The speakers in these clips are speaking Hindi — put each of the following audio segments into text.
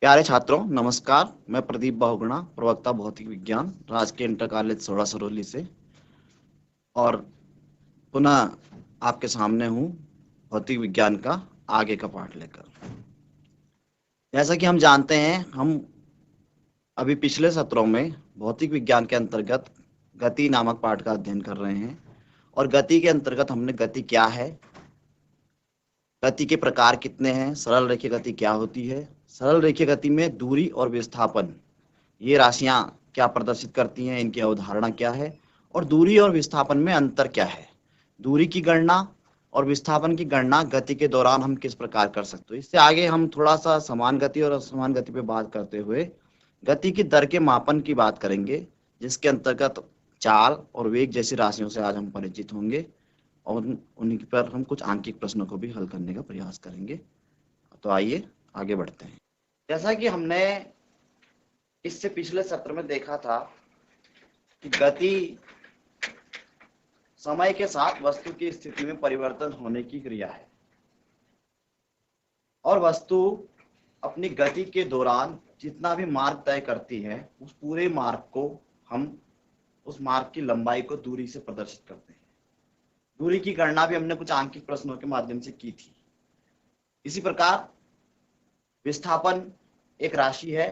प्यारे छात्रों, नमस्कार। मैं प्रदीप बहुगुणा, प्रवक्ता भौतिक विज्ञान, राजकीय इंटर कॉलेज सोड़ा सरोली से, और पुनः आपके सामने हूँ भौतिक विज्ञान का आगे का पाठ लेकर। जैसा कि हम जानते हैं, हम अभी पिछले सत्रों में भौतिक विज्ञान के अंतर्गत गति नामक पाठ का अध्ययन कर रहे हैं, और गति के अंतर्गत हमने गति क्या है, गति के प्रकार कितने हैं, सरल रेखीय गति क्या होती है, सरल रेखीय गति में दूरी और विस्थापन ये राशियां क्या प्रदर्शित करती हैं, इनकी अवधारणा क्या है, और दूरी और विस्थापन में अंतर क्या है, दूरी की गणना और विस्थापन की गणना गति के दौरान हम किस प्रकार कर सकते हैं। इससे आगे हम थोड़ा सा समान गति और असमान गति पे बात करते हुए गति की दर के मापन की बात करेंगे, जिसके अंतर्गत चाल और वेग जैसी राशियों से आज हम परिचित होंगे, और उन्हीं पर हम कुछ आंकिक प्रश्नों को भी हल करने का प्रयास करेंगे। तो आइए आगे बढ़ते हैं। जैसा कि हमने इससे पिछले सत्र में देखा था कि गति समय के साथ वस्तु की स्थिति में परिवर्तन होने की क्रिया है, और वस्तु अपनी गति के दौरान जितना भी मार्ग तय करती है, उस पूरे मार्ग को हम उस मार्ग की लंबाई को दूरी से प्रदर्शित करते हैं। दूरी की गणना भी हमने कुछ आंकिक प्रश्नों के माध्यम से की थी। इसी प्रकार विस्थापन एक राशि है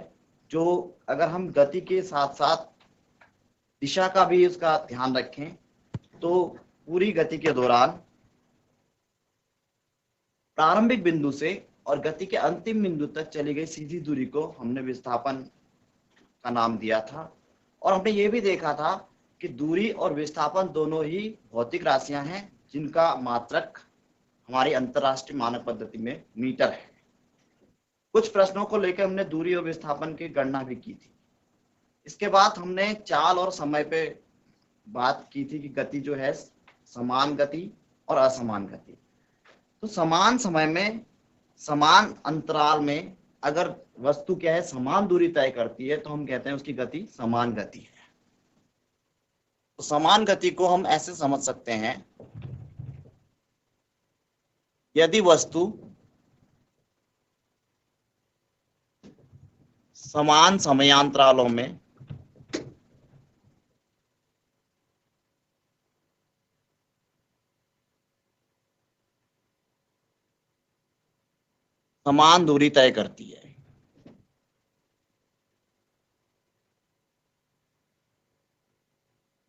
जो अगर हम गति के साथ साथ दिशा का भी उसका ध्यान रखें तो पूरी गति के दौरान प्रारंभिक बिंदु से और गति के अंतिम बिंदु तक चली गई सीधी दूरी को हमने विस्थापन का नाम दिया था। और हमने ये भी देखा था कि दूरी और विस्थापन दोनों ही भौतिक राशियां हैं, जिनका मात्रक हमारी अंतरराष्ट्रीय मानक पद्धति में मीटर है। कुछ प्रश्नों को लेकर हमने दूरी और विस्थापन की गणना भी की थी। इसके बाद हमने चाल और समय पे बात की थी कि गति जो है समान गति और असमान गति। तो समान समय में समान अंतराल में अगर वस्तु क्या है समान दूरी तय करती है तो हम कहते हैं उसकी गति समान गति है। तो समान गति को हम ऐसे समझ सकते हैं, यदि वस्तु समान समयांतरालों में समान दूरी तय करती है,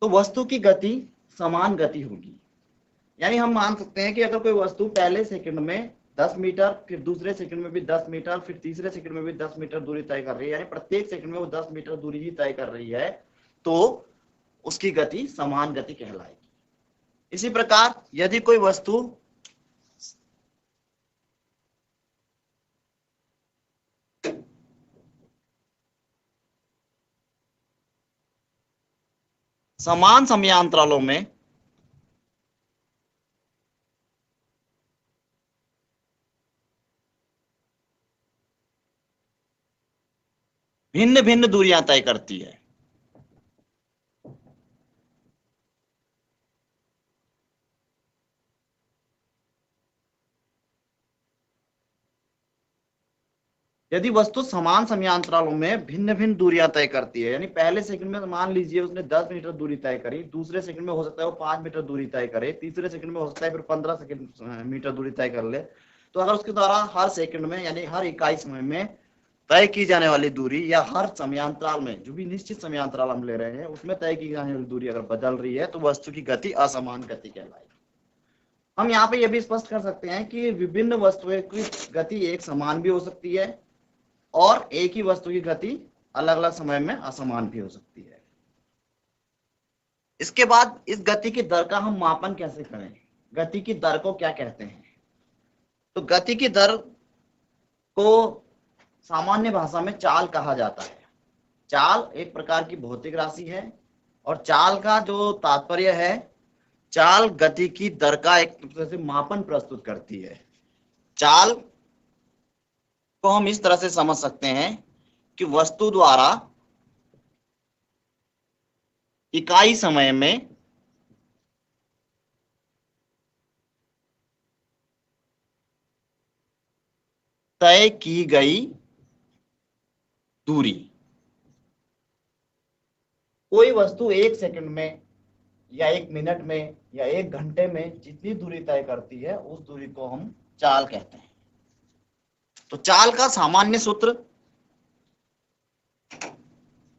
तो वस्तु की गति समान गति होगी। यानी हम मान सकते हैं कि अगर कोई वस्तु पहले सेकंड में 10 मीटर, फिर दूसरे सेकंड में भी 10 मीटर, फिर तीसरे सेकंड में भी 10 मीटर दूरी तय कर रही है, यानी प्रत्येक सेकंड में वो 10 मीटर दूरी ही तय कर रही है, तो उसकी गति समान गति कहलाएगी। इसी प्रकार यदि कोई वस्तु समान समयांतरालों में भिन्न भिन्न दूरियां तय करती है, यदि वस्तु समान समयांतरालों में भिन्न भिन्न दूरियां तय करती है, यानी पहले सेकंड में मान लीजिए उसने 10 मीटर दूरी तय करी, दूसरे सेकंड में हो सकता है वो 5 मीटर दूरी तय करे, तीसरे सेकंड में हो सकता है फिर 15 मीटर दूरी तय कर ले। तो अगर उसके द्वारा हर सेकंड में यानी हर इकाई समय में तय की जाने वाली दूरी या हर समयांतराल में जो भी निश्चित समयांतराल हम ले रहे हैं उसमें तय की जाने वाली दूरी अगर बदल रही है तो वस्तु की गति असमान गति कहलाएगी। हम यहाँ पे यह भी स्पष्ट कर सकते हैं कि विभिन्न वस्तुओं की गति एक समान भी हो सकती है और एक ही वस्तु की गति अलग अलग समय में असमान भी हो सकती है। इसके बाद इस गति की दर का हम मापन कैसे करें, गति की दर को क्या कहते हैं। तो गति की दर को सामान्य भाषा में चाल कहा जाता है। चाल एक प्रकार की भौतिक राशि है, और चाल का जो तात्पर्य है, चाल गति की दर का एक तरह से मापन प्रस्तुत करती है। चाल को हम इस तरह से समझ सकते हैं कि वस्तु द्वारा इकाई समय में तय की गई दूरी। कोई वस्तु 1 सेकंड में या 1 मिनट में या 1 घंटे में जितनी दूरी तय करती है उस दूरी को हम चाल कहते हैं। तो चाल का सामान्य सूत्र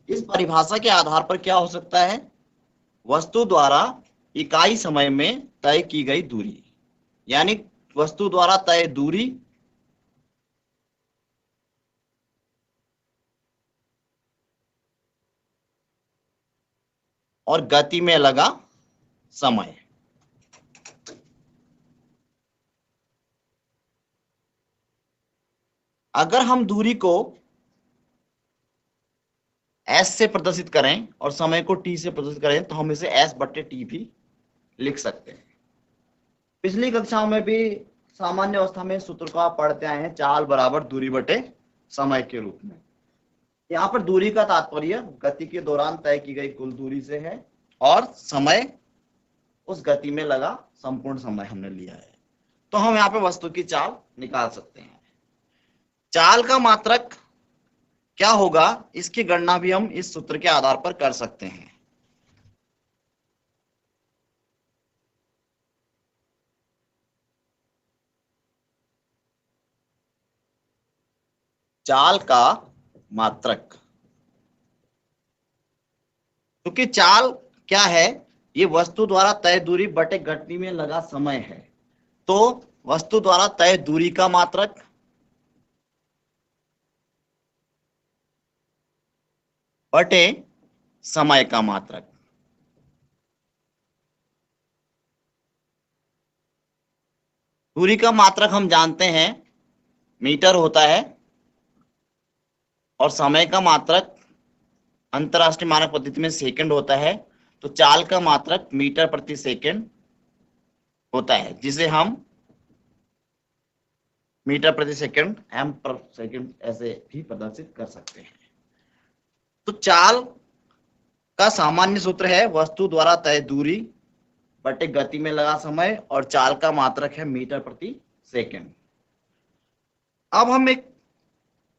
इस परिभाषा के आधार पर क्या हो सकता है? वस्तु द्वारा इकाई समय में तय की गई दूरी, यानी वस्तु द्वारा तय दूरी और गति में लगा समय। अगर हम दूरी को s से प्रदर्शित करें और समय को t से प्रदर्शित करें तो हम इसे s/t भी लिख सकते हैं। पिछली कक्षाओं में भी सामान्य अवस्था में सूत्र को आप पढ़ते आए हैं, चाल बराबर दूरी बटे समय के रूप में। यहाँ पर दूरी का तात्पर्य गति के दौरान तय की गई कुल दूरी से है और समय उस गति में लगा संपूर्ण समय हमने लिया है। तो हम यहाँ पे वस्तु की चाल निकाल सकते हैं। चाल का मात्रक क्या होगा इसकी गणना भी हम इस सूत्र के आधार पर कर सकते हैं। चाल का मात्रक, क्योंकि चाल क्या है? ये वस्तु द्वारा तय दूरी बटे गति में लगा समय है। तो वस्तु द्वारा तय दूरी का मात्रक बटे समय का मात्रक। दूरी का मात्रक हम जानते हैं मीटर होता है और समय का मात्रक अंतरराष्ट्रीय मानक पद्धति में सेकंड होता है। तो चाल का मात्रक मीटर प्रति सेकंड होता है, जिसे हम मीटर प्रति सेकंड एम पर सेकंड ऐसे भी प्रदर्शित कर सकते हैं। तो चाल का सामान्य सूत्र है वस्तु द्वारा तय दूरी बटे गति में लगा समय और चाल का मात्रक है मीटर प्रति सेकंड। अब हम एक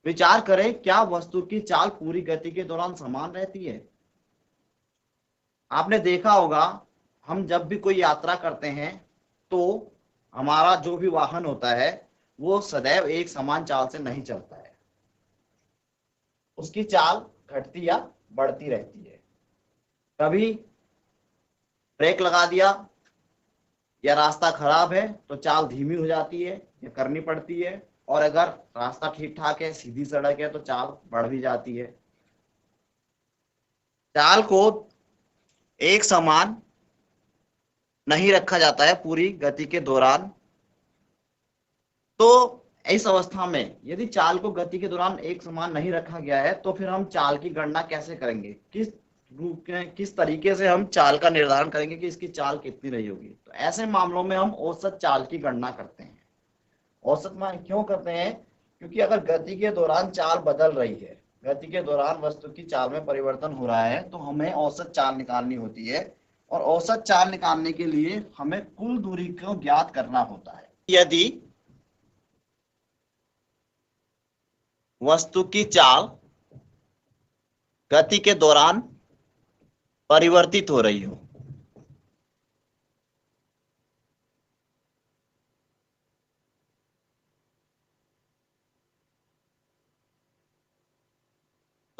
विचार करें, क्या वस्तु की चाल पूरी गति के दौरान समान रहती है? आपने देखा होगा हम जब भी कोई यात्रा करते हैं तो हमारा जो भी वाहन होता है वो सदैव एक समान चाल से नहीं चलता है, उसकी चाल घटती या बढ़ती रहती है। कभी ब्रेक लगा दिया या रास्ता खराब है तो चाल धीमी हो जाती है या करनी पड़ती है, और अगर रास्ता ठीक ठाक है, सीधी सड़क है, तो चाल बढ़ भी जाती है। चाल को एक समान नहीं रखा जाता है पूरी गति के दौरान। तो इस अवस्था में यदि चाल को गति के दौरान एक समान नहीं रखा गया है तो फिर हम चाल की गणना कैसे करेंगे? किस तरीके से हम चाल का निर्धारण करेंगे कि इसकी चाल कितनी रही होगी? तो ऐसे मामलों में हम औसत चाल की गणना करते हैं। औसत मान क्यों करते हैं? क्योंकि अगर गति के दौरान चाल बदल रही है, गति के दौरान वस्तु की चाल में परिवर्तन हो रहा है, तो हमें औसत चाल निकालनी होती है और औसत चाल निकालने के लिए हमें कुल दूरी को ज्ञात करना होता है। यदि वस्तु की चाल गति के दौरान परिवर्तित हो रही हो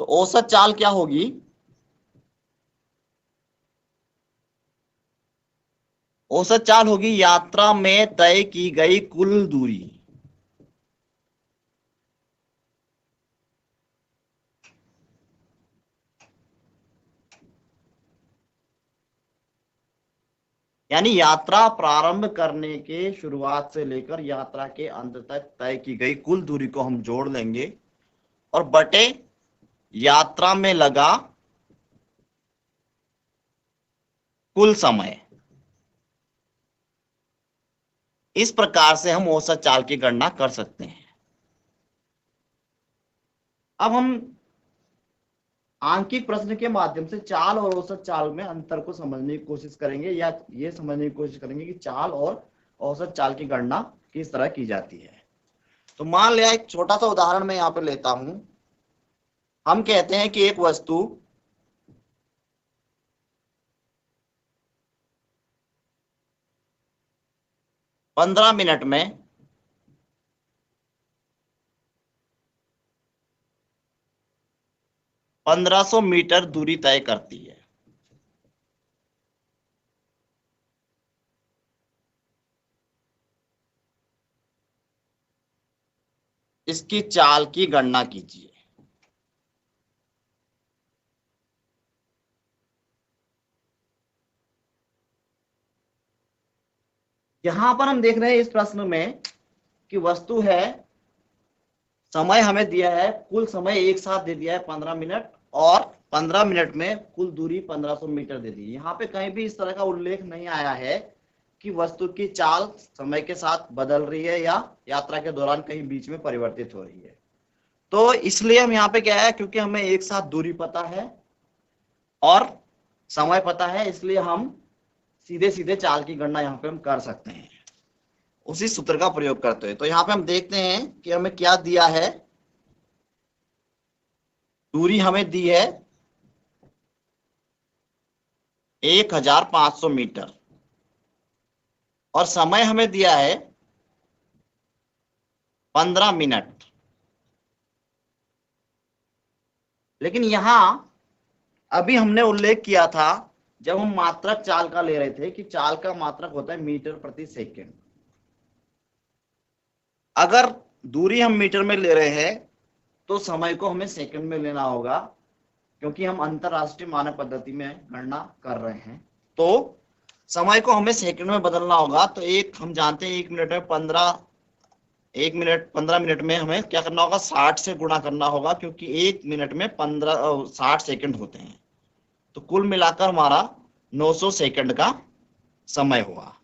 तो औसत चाल क्या होगी? औसत चाल होगी यात्रा में तय की गई कुल दूरी। यानी यात्रा प्रारंभ करने के शुरुआत से लेकर यात्रा के अंत तक तय की गई कुल दूरी को हम जोड़ लेंगे और बटे यात्रा में लगा कुल समय। इस प्रकार से हम औसत चाल की गणना कर सकते हैं। अब हम आंकिक प्रश्न के माध्यम से चाल और औसत चाल में अंतर को समझने की कोशिश करेंगे, या ये समझने की कोशिश करेंगे कि चाल और औसत चाल की गणना किस तरह की जाती है। तो मान लिया एक छोटा सा उदाहरण मैं यहाँ पे लेता हूं। हम कहते हैं कि एक वस्तु पंद्रह मिनट में 1500 मीटर दूरी तय करती है। इसकी चाल की गणना कीजिए। यहां पर हम देख रहे हैं इस प्रश्न में कि वस्तु है, समय हमें दिया है, कुल समय एक साथ दे दिया है 15 मिनट, और 15 मिनट में कुल दूरी 1500 मीटर दे दी है। यहाँ पे कहीं भी इस तरह का उल्लेख नहीं आया है कि वस्तु की चाल समय के साथ बदल रही है या यात्रा के दौरान कहीं बीच में परिवर्तित हो रही है। तो इसलिए हम यहाँ पे क्या है, क्योंकि हमें एक साथ दूरी पता है और समय पता है, इसलिए हम सीधे सीधे चाल की गणना यहाँ पे हम कर सकते हैं उसी सूत्र का प्रयोग करते हुए। तो यहाँ पे हम देखते हैं कि हमें क्या दिया है। दूरी हमें दी है 1500 मीटर और समय हमें दिया है 15 मिनट। लेकिन यहां अभी हमने उल्लेख किया था जब हम मात्रक चाल का ले रहे थे कि चाल का मात्रक होता है मीटर प्रति सेकंड। अगर दूरी हम मीटर में ले रहे हैं तो समय को हमें सेकंड में लेना होगा, क्योंकि हम अंतरराष्ट्रीय मानक पद्धति में गणना कर रहे हैं। तो समय को हमें सेकंड में बदलना होगा। तो एक हम जानते हैं 1 मिनट में 15 मिनट में हमें क्या करना होगा, 60 से गुणा करना होगा, क्योंकि 1 मिनट में 60 सेकंड होते हैं। तो कुल मिलाकर हमारा 900 सेकंड का समय हुआ।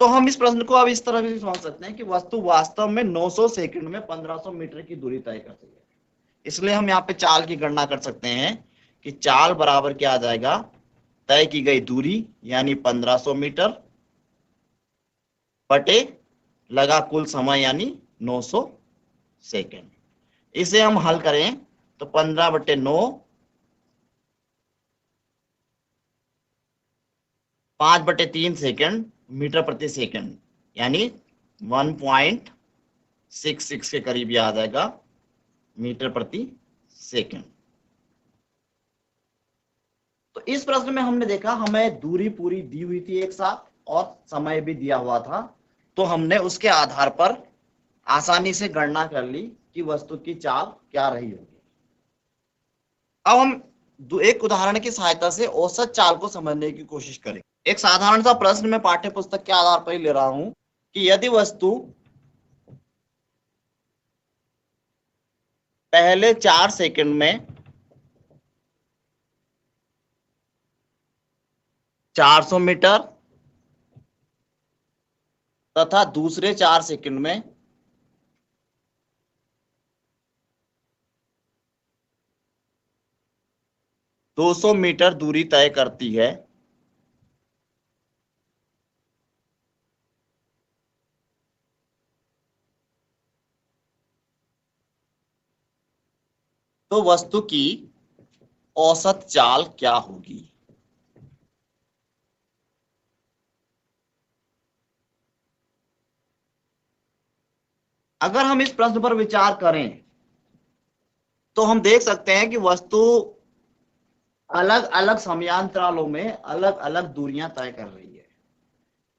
तो हम इस प्रश्न को अब इस तरह भी समझ सकते हैं कि वस्तु वास्तव में 900 सेकंड में 1500 मीटर की दूरी तय करती है। इसलिए हम यहाँ पे चाल की गणना कर सकते हैं कि चाल बराबर क्या आ जाएगा, तय की गई दूरी यानी 1500 मीटर बटे लगा कुल समय यानी 900 सेकंड। इसे हम हल करें तो 15/9 5/3 सेकंड मीटर प्रति सेकंड यानी 1.66 के करीब आ जाएगा मीटर प्रति सेकंड। तो इस प्रश्न में हमने देखा हमें दूरी पूरी दी हुई थी एक साथ और समय भी दिया हुआ था, तो हमने उसके आधार पर आसानी से गणना कर ली कि वस्तु की चाल क्या रही होगी। अब हम एक उदाहरण की सहायता से औसत चाल को समझने की कोशिश करें। एक साधारण सा प्रश्न मैं पाठ्य पुस्तक के आधार पर ही ले रहा हूं कि यदि वस्तु पहले 4 सेकंड में 400 मीटर तथा दूसरे 4 सेकंड में 200 मीटर दूरी तय करती है, तो वस्तु की औसत चाल क्या होगी। अगर हम इस प्रश्न पर विचार करें तो हम देख सकते हैं कि वस्तु अलग अलग समयांतरालों में अलग अलग दूरियां तय कर रही है।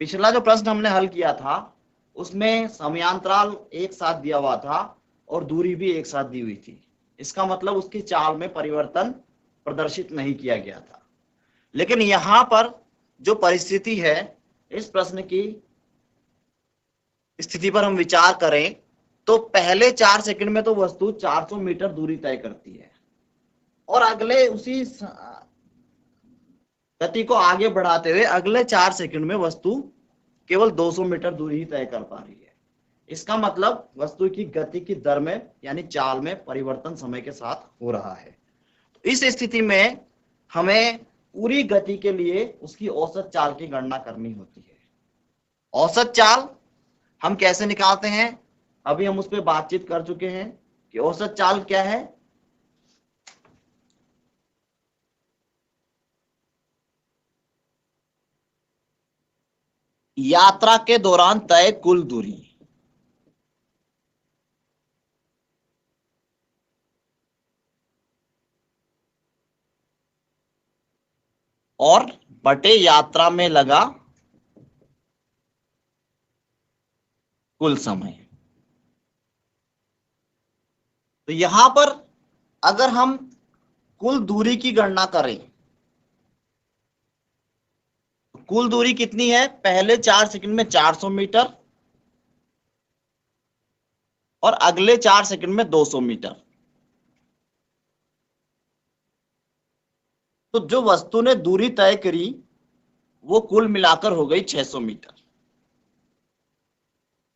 पिछला जो प्रश्न हमने हल किया था उसमें समयांतराल एक साथ दिया हुआ था और दूरी भी एक साथ दी हुई थी। इसका मतलब उसकी चाल में परिवर्तन प्रदर्शित नहीं किया गया था। लेकिन यहां पर जो परिस्थिति है, इस प्रश्न की स्थिति पर हम विचार करें तो पहले 4 सेकंड में तो वस्तु 400 मीटर दूरी तय करती है और अगले उसी गति को आगे बढ़ाते हुए अगले 4 सेकंड में वस्तु केवल 200 मीटर दूरी ही तय कर पा रही है। इसका मतलब वस्तु की गति की दर में यानी चाल में परिवर्तन समय के साथ हो रहा है। तो इस स्थिति में हमें पूरी गति के लिए उसकी औसत चाल की गणना करनी होती है। औसत चाल हम कैसे निकालते हैं, अभी हम उस पर बातचीत कर चुके हैं कि औसत चाल क्या है, यात्रा के दौरान तय कुल दूरी। और बटे यात्रा में लगा कुल समय। तो यहां पर अगर हम कुल दूरी की गणना करें, कुल दूरी कितनी है? पहले 4 सेकंड में 400 मीटर और अगले 4 सेकंड में 200 मीटर। तो जो वस्तु ने दूरी तय करी वो कुल मिलाकर हो गई 600 मीटर,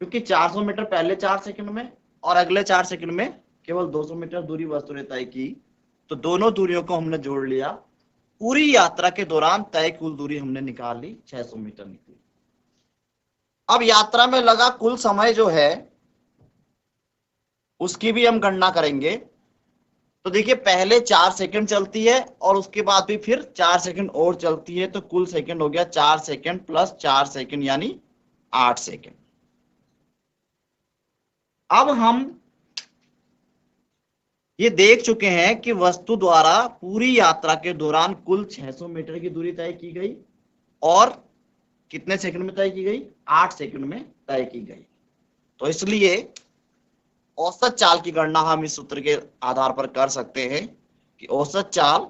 क्योंकि 400 मीटर पहले 4 सेकंड में और अगले 4 सेकंड में केवल 200 मीटर दूरी वस्तु ने तय की। तो दोनों दूरियों को हमने जोड़ लिया, पूरी यात्रा के दौरान तय कुल दूरी हमने निकाल ली, 600 मीटर निकली। अब यात्रा में लगा कुल समय जो है उसकी भी हम गणना करेंगे। तो देखिए पहले 4 सेकंड चलती है और उसके बाद भी फिर 4 सेकंड और चलती है, तो कुल सेकंड हो गया 4 सेकंड प्लस 4 सेकंड यानी 8 सेकंड। अब हम ये देख चुके हैं कि वस्तु द्वारा पूरी यात्रा के दौरान कुल 600 मीटर की दूरी तय की गई और कितने सेकंड में तय की गई? 8 सेकंड में तय की गई। तो इसलिए औसत चाल की गणना हम इस सूत्र के आधार पर कर सकते हैं कि औसत चाल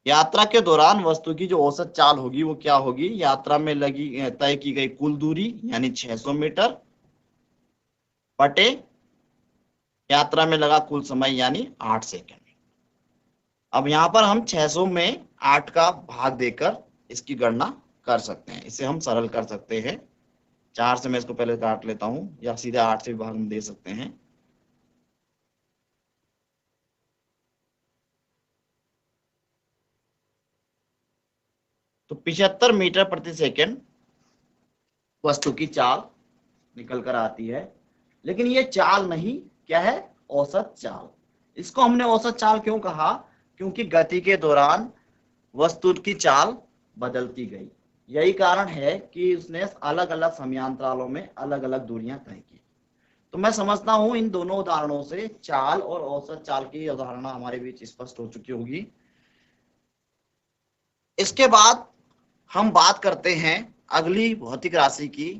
यात्रा के दौरान वस्तु की जो औसत चाल होगी वो क्या होगी? यात्रा में लगी तय की गई कुल दूरी यानी 600 मीटर बटे यात्रा में लगा कुल समय यानी 8 सेकंड। अब यहां पर हम 600 में 8 का भाग देकर इसकी गणना कर सकते हैं। इसे हम सरल कर सकते हैं। 4 से मैं इसको पहले काट लेता हूं या सीधे 8 से भाग में दे सकते हैं। तो 75 मीटर प्रति सेकंड वस्तु की चाल निकल कर आती है। लेकिन ये चाल नहीं, क्या है? औसत चाल। इसको हमने औसत चाल क्यों कहा? क्योंकि गति के दौरान वस्तु की चाल बदलती गई। यही कारण है कि उसने अलग अलग समयांतरालों में अलग अलग दूरियां तय की। तो मैं समझता हूं इन दोनों उदाहरणों से चाल और औसत चाल की अवधारणा हमारे बीच स्पष्ट हो चुकी होगी। इसके बाद हम बात करते हैं अगली भौतिक राशि की,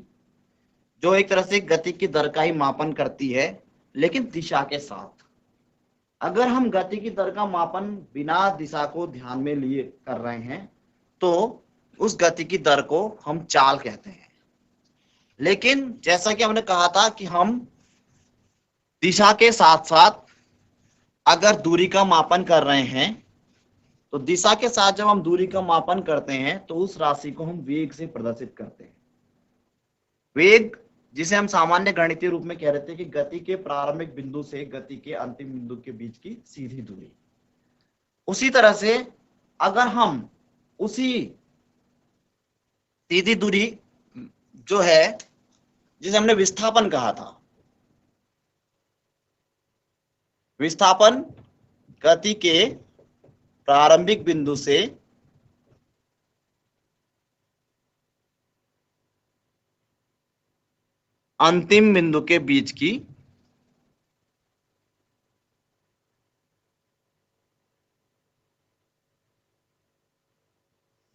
जो एक तरह से गति की दर का ही मापन करती है, लेकिन दिशा के साथ। अगर हम गति की दर का मापन बिना दिशा को ध्यान में लिए कर रहे हैं तो उस गति की दर को हम चाल कहते हैं। लेकिन जैसा कि हमने कहा था कि हम दिशा के साथ साथ अगर दूरी का मापन कर रहे हैं तो दिशा के साथ जब हम दूरी का मापन करते हैं तो उस राशि को हम वेग से प्रदर्शित करते हैं। वेग जिसे हम सामान्य गणितीय रूप में कह रहे थे कि गति के प्रारंभिक बिंदु से गति के अंतिम बिंदु के बीच की सीधी दूरी। उसी तरह से अगर हम उसी सीधी दूरी जो है जिसे हमने विस्थापन कहा था, विस्थापन गति के प्रारंभिक बिंदु से अंतिम बिंदु के बीच की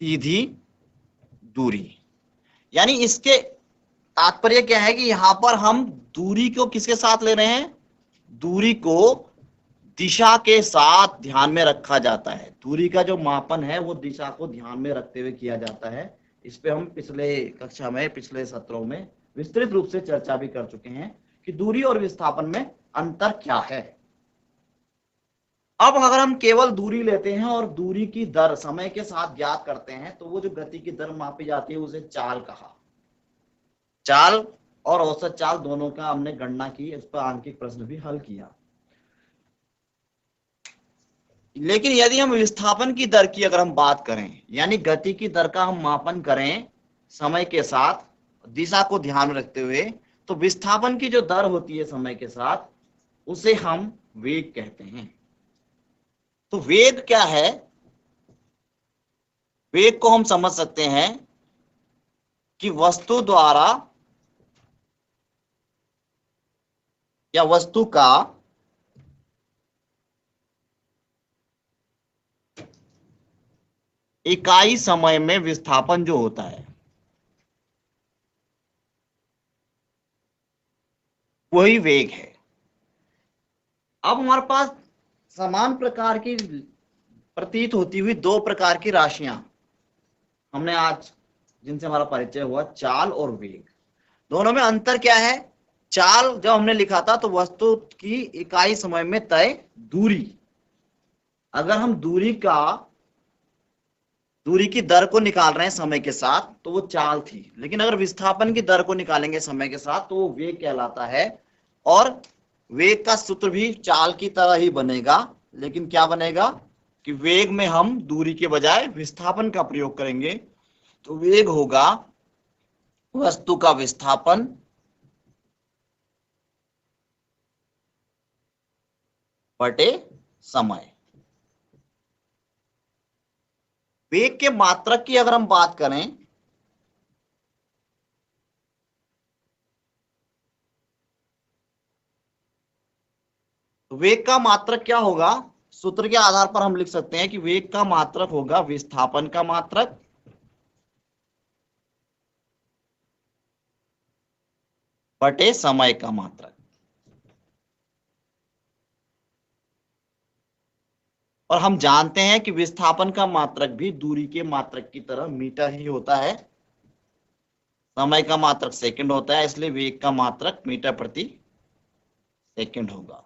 सीधी दूरी। यानी इसके तात्पर्य क्या है कि यहां पर हम दूरी को किसके साथ ले रहे हैं? दूरी को दिशा के साथ ध्यान में रखा जाता है। दूरी का जो मापन है वो दिशा को ध्यान में रखते हुए किया जाता है। इस पे हम पिछले कक्षा में, पिछले सत्रों में विस्तृत रूप से चर्चा भी कर चुके हैं कि दूरी और विस्थापन में अंतर क्या है। अब अगर हम केवल दूरी लेते हैं और दूरी की दर समय के साथ ज्ञात करते हैं तो वो जो गति की दर मापी जाती है उसे चाल कहा। चाल और औसत चाल दोनों का हमने गणना की, इस पर आंकिक प्रश्न भी हल किया। लेकिन यदि हम विस्थापन की दर की अगर हम बात करें, यानी गति की दर का हम मापन करें समय के साथ दिशा को ध्यान में रखते हुए, तो विस्थापन की जो दर होती है समय के साथ उसे हम वेग कहते हैं। तो वेग क्या है? वेग को हम समझ सकते हैं कि वस्तु द्वारा या वस्तु का इकाई समय में विस्थापन जो होता है वही वेग है। अब हमारे पास समान प्रकार की प्रतीत होती हुई दो प्रकार की राशियां हमने आज जिनसे हमारा परिचय हुआ, चाल और वेग। दोनों में अंतर क्या है? चाल जब हमने लिखा था तो वस्तु की इकाई समय में तय दूरी, अगर हम दूरी की दर को निकाल रहे हैं समय के साथ तो वो चाल थी, लेकिन अगर विस्थापन की दर को निकालेंगे समय के साथ तो वो वेग कहलाता है। और वेग का सूत्र भी चाल की तरह ही बनेगा, लेकिन क्या बनेगा कि वेग में हम दूरी के बजाय विस्थापन का प्रयोग करेंगे। तो वेग होगा वस्तु का विस्थापन बटे समय। वेग के मात्रक की अगर हम बात करें तो वेग का मात्रक क्या होगा? सूत्र के आधार पर हम लिख सकते हैं कि वेग का मात्रक होगा विस्थापन का मात्रक बटे समय का मात्रक। और हम जानते हैं कि विस्थापन का मात्रक भी दूरी के मात्रक की तरह मीटर ही होता है, समय का मात्रक सेकंड होता है, इसलिए वेग का मात्रक मीटर प्रति सेकंड होगा।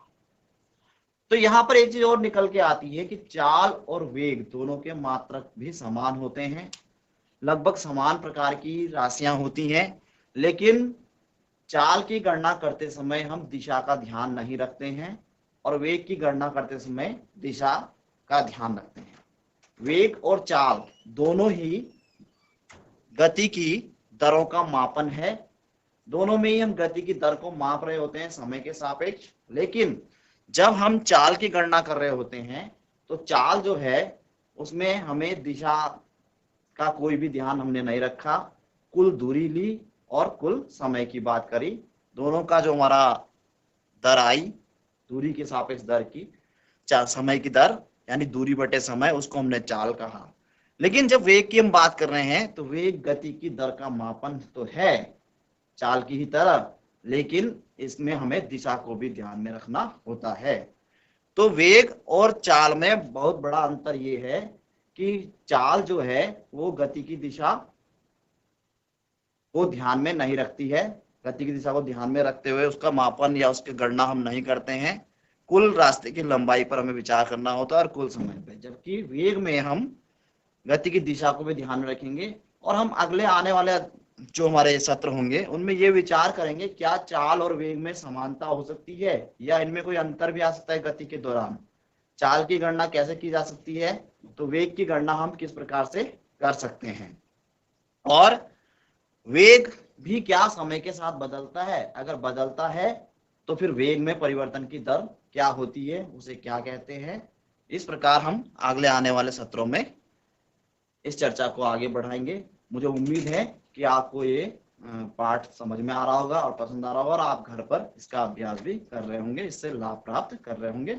तो यहां पर एक चीज और निकल के आती है कि चाल और वेग दोनों के मात्रक भी समान होते हैं, लगभग समान प्रकार की राशियां होती हैं, लेकिन चाल की गणना करते समय हम दिशा का ध्यान नहीं रखते हैं और वेग की गणना करते समय दिशा का ध्यान रखते हैं। वेग और चाल दोनों ही गति की दरों का मापन है, दोनों में ही हम गति की दर को माप रहे होते हैं समय के सापेक्ष। लेकिन जब हम चाल की गणना कर रहे होते हैं तो चाल जो है उसमें हमें दिशा का कोई भी ध्यान हमने नहीं रखा, कुल दूरी ली और कुल समय की बात करी। दोनों का जो हमारा दर आई दूरी के सापेक्ष दर की, समय की दर यानी दूरी बटे समय, उसको हमने चाल कहा। लेकिन जब वेग की हम बात कर रहे हैं तो वेग गति की दर का मापन तो है चाल की ही तरह, लेकिन इसमें हमें दिशा को भी ध्यान में रखना होता है। तो वेग और चाल में बहुत बड़ा अंतर ये है कि चाल जो है वो गति की दिशा को ध्यान में नहीं रखती है, गति की दिशा को ध्यान में रखते हुए उसका मापन या उसकी गणना हम नहीं करते हैं, कुल रास्ते की लंबाई पर हमें विचार करना होता है और कुल समय पे। जबकि वेग में हम गति की दिशा को भी ध्यान में रखेंगे और हम अगले आने वाले जो हमारे सत्र होंगे उनमें ये विचार करेंगे क्या चाल और वेग में समानता हो सकती है या इनमें कोई अंतर भी आ सकता है गति के दौरान, चाल की गणना कैसे की जा सकती है, तो वेग की गणना हम किस प्रकार से कर सकते हैं, और वेग भी क्या समय के साथ बदलता है, अगर बदलता है तो फिर वेग में परिवर्तन की दर क्या होती है, उसे क्या कहते हैं। इस प्रकार हम अगले आने वाले सत्रों में इस चर्चा को आगे बढ़ाएंगे। मुझे उम्मीद है कि आपको ये पाठ समझ में आ रहा होगा और पसंद आ रहा होगा और आप घर पर इसका अभ्यास भी कर रहे होंगे, इससे लाभ प्राप्त कर रहे होंगे।